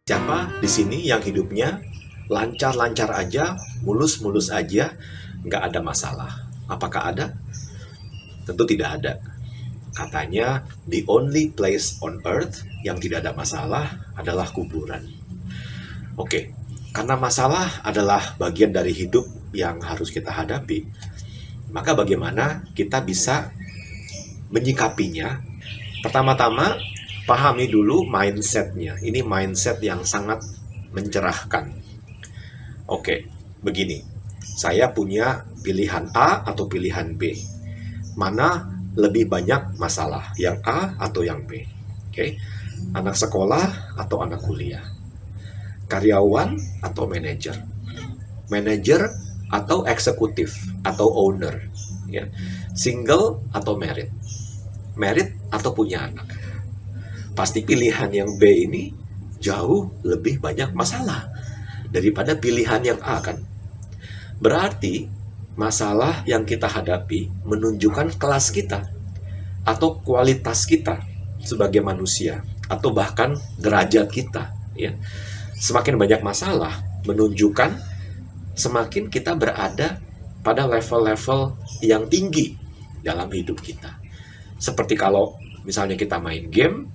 Siapa di sini yang hidupnya lancar-lancar aja, mulus-mulus aja, nggak ada masalah? Apakah ada? Tentu tidak ada. Katanya, the only place on earth yang tidak ada masalah adalah kuburan. Oke, karena masalah adalah bagian dari hidup yang harus kita hadapi, maka bagaimana kita bisa menyikapinya? Pertama-tama, pahami dulu mindset-nya. Ini mindset yang sangat mencerahkan. Oke, begini. Saya punya pilihan A atau pilihan B. Mana lebih banyak masalah? Yang A atau yang B? Oke. Anak sekolah atau anak kuliah? Karyawan atau manajer? Manajer atau eksekutif atau owner? Ya. Single atau married? Married atau punya anak? Pasti pilihan yang B ini jauh lebih banyak masalah daripada pilihan yang A, kan? Berarti masalah yang kita hadapi menunjukkan kelas kita atau kualitas kita sebagai manusia atau bahkan derajat kita, ya. Semakin banyak masalah menunjukkan semakin kita berada pada level-level yang tinggi dalam hidup kita. Seperti kalau misalnya kita main game,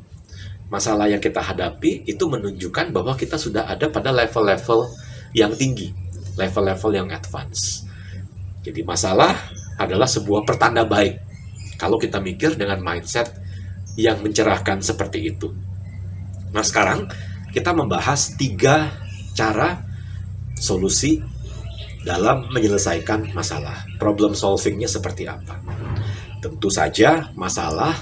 masalah yang kita hadapi itu menunjukkan bahwa kita sudah ada pada level-level yang tinggi, level-level yang advance. Jadi masalah adalah sebuah pertanda baik kalau kita mikir dengan mindset yang mencerahkan seperti itu. Nah, sekarang kita membahas 3 cara solusi dalam menyelesaikan masalah. Problem solvingnya seperti apa? Tentu saja masalah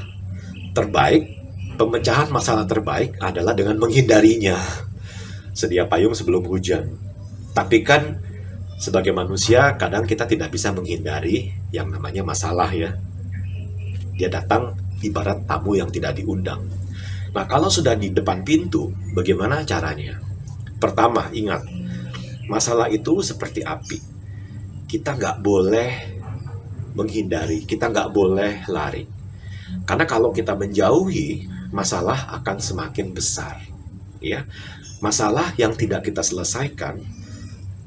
terbaik, pemecahan masalah terbaik adalah dengan menghindarinya. Sedia payung sebelum hujan. Tapi kan sebagai manusia kadang kita tidak bisa menghindari yang namanya masalah, ya. Dia datang ibarat tamu yang tidak diundang. Nah, kalau sudah di depan pintu, bagaimana caranya? Pertama, ingat, masalah itu seperti api. Kita nggak boleh menghindari, kita nggak boleh lari. Karena kalau kita menjauhi, masalah akan semakin besar. Ya, masalah yang tidak kita selesaikan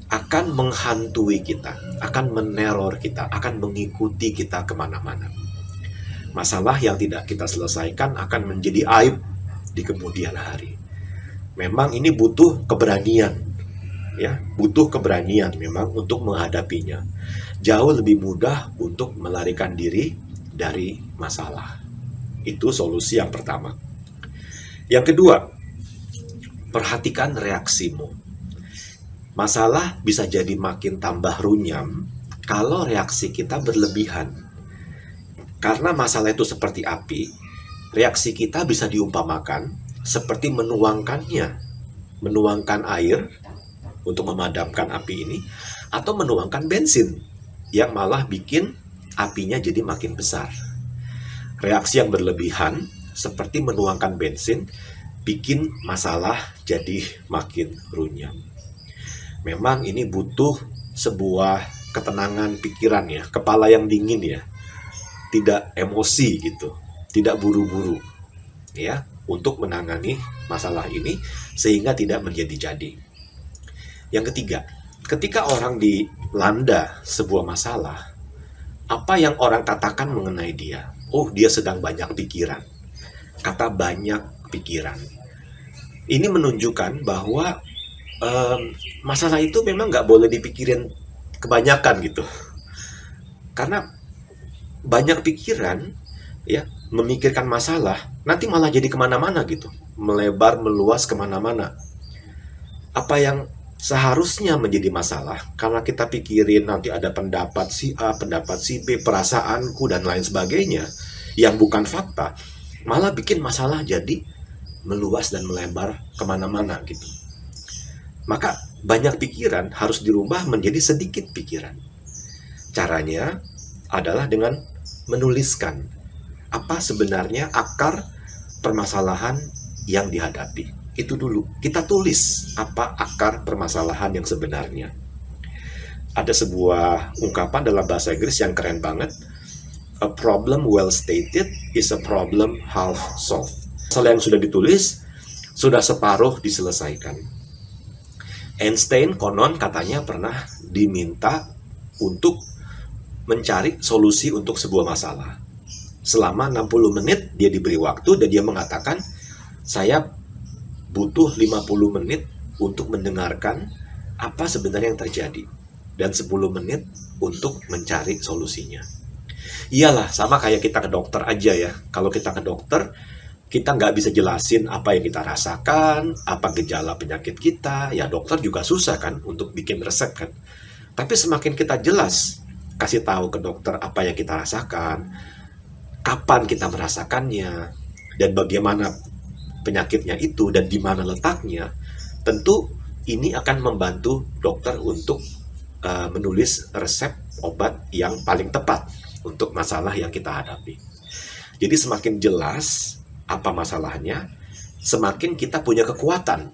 akan menghantui kita, akan meneror kita, akan mengikuti kita kemana-mana. Masalah yang tidak kita selesaikan akan menjadi aib di kemudian hari. Memang ini butuh keberanian, ya, butuh keberanian memang untuk menghadapinya. Jauh lebih mudah untuk melarikan diri dari masalah. Itu solusi yang pertama. Yang kedua, perhatikan reaksimu. Masalah bisa jadi makin tambah runyam kalau reaksi kita berlebihan. Karena masalah itu seperti api, reaksi kita bisa diumpamakan seperti menuangkan air untuk memadamkan api ini, atau menuangkan bensin yang malah bikin apinya jadi makin besar. Reaksi yang berlebihan seperti menuangkan bensin bikin masalah jadi makin runyam. Memang ini butuh sebuah ketenangan pikiran, ya, kepala yang dingin, ya. Tidak emosi gitu, tidak buru-buru, ya, untuk menangani masalah ini sehingga tidak menjadi-jadi. Yang ketiga, ketika orang dilanda sebuah masalah, apa yang orang katakan mengenai dia? Oh, dia sedang banyak pikiran. Kata banyak pikiran ini menunjukkan bahwa masalah itu memang nggak boleh dipikirin kebanyakan gitu. Karena banyak pikiran, ya, memikirkan masalah, nanti malah jadi kemana-mana gitu. Melebar, meluas kemana-mana. Apa yang seharusnya menjadi masalah, karena kita pikirin nanti ada pendapat si A, pendapat si B, perasaanku, dan lain sebagainya, yang bukan fakta, malah bikin masalah jadi meluas dan melebar kemana-mana gitu. Maka banyak pikiran harus dirubah menjadi sedikit pikiran. Caranya adalah dengan menuliskan apa sebenarnya akar permasalahan yang dihadapi. Itu dulu, kita tulis apa akar permasalahan yang sebenarnya. Ada sebuah ungkapan dalam bahasa Inggris yang keren banget. A problem well stated is a problem half solved. Masalah yang sudah ditulis sudah separuh diselesaikan. Einstein konon katanya pernah diminta untuk mencari solusi untuk sebuah masalah. Selama 60 menit dia diberi waktu dan dia mengatakan, saya butuh 50 menit untuk mendengarkan apa sebenarnya yang terjadi. Dan 10 menit untuk mencari solusinya. Iyalah, sama kayak kita ke dokter aja ya. Kalau kita ke dokter, kita nggak bisa jelasin apa yang kita rasakan, apa gejala penyakit kita. Ya dokter juga susah kan untuk bikin resep kan. Tapi semakin kita jelas kasih tahu ke dokter apa yang kita rasakan, kapan kita merasakannya, dan bagaimana penyakitnya itu, dan di mana letaknya, tentu ini akan membantu dokter untuk menulis resep obat yang paling tepat untuk masalah yang kita hadapi. Jadi semakin jelas apa masalahnya, semakin kita punya kekuatan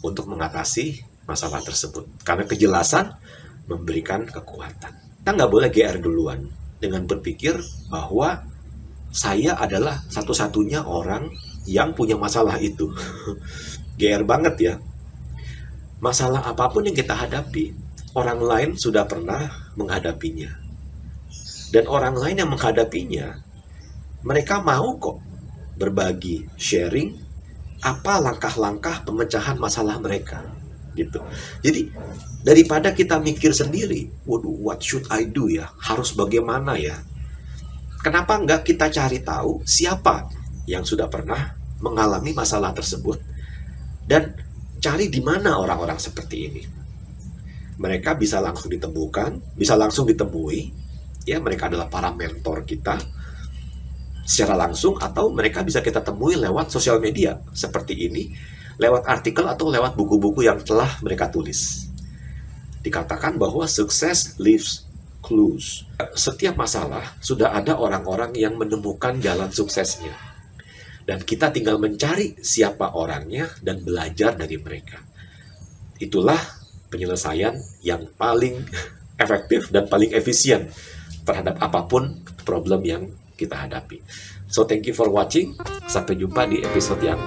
untuk mengatasi masalah tersebut. Karena kejelasan memberikan kekuatan. Kita nggak boleh GR duluan dengan berpikir bahwa saya adalah satu-satunya orang yang punya masalah itu. GR banget ya. Masalah apapun yang kita hadapi, orang lain sudah pernah menghadapinya. Dan orang lain yang menghadapinya, mereka mau kok berbagi, sharing, apa langkah-langkah pemecahan masalah mereka. Gitu. Jadi, daripada kita mikir sendiri, waduh, what should I do ya? Harus bagaimana ya? Kenapa enggak kita cari tahu siapa yang sudah pernah mengalami masalah tersebut dan cari di mana orang-orang seperti ini. Mereka bisa langsung ditemukan, bisa langsung ditemui, ya mereka adalah para mentor kita secara langsung, atau mereka bisa kita temui lewat sosial media seperti ini, lewat artikel atau lewat buku-buku yang telah mereka tulis. Dikatakan bahwa sukses leaves clues. Setiap masalah sudah ada orang-orang yang menemukan jalan suksesnya. Dan kita tinggal mencari siapa orangnya dan belajar dari mereka. Itulah penyelesaian yang paling efektif dan paling efisien terhadap apapun problem yang kita hadapi. So thank you for watching. Sampai jumpa di episode yang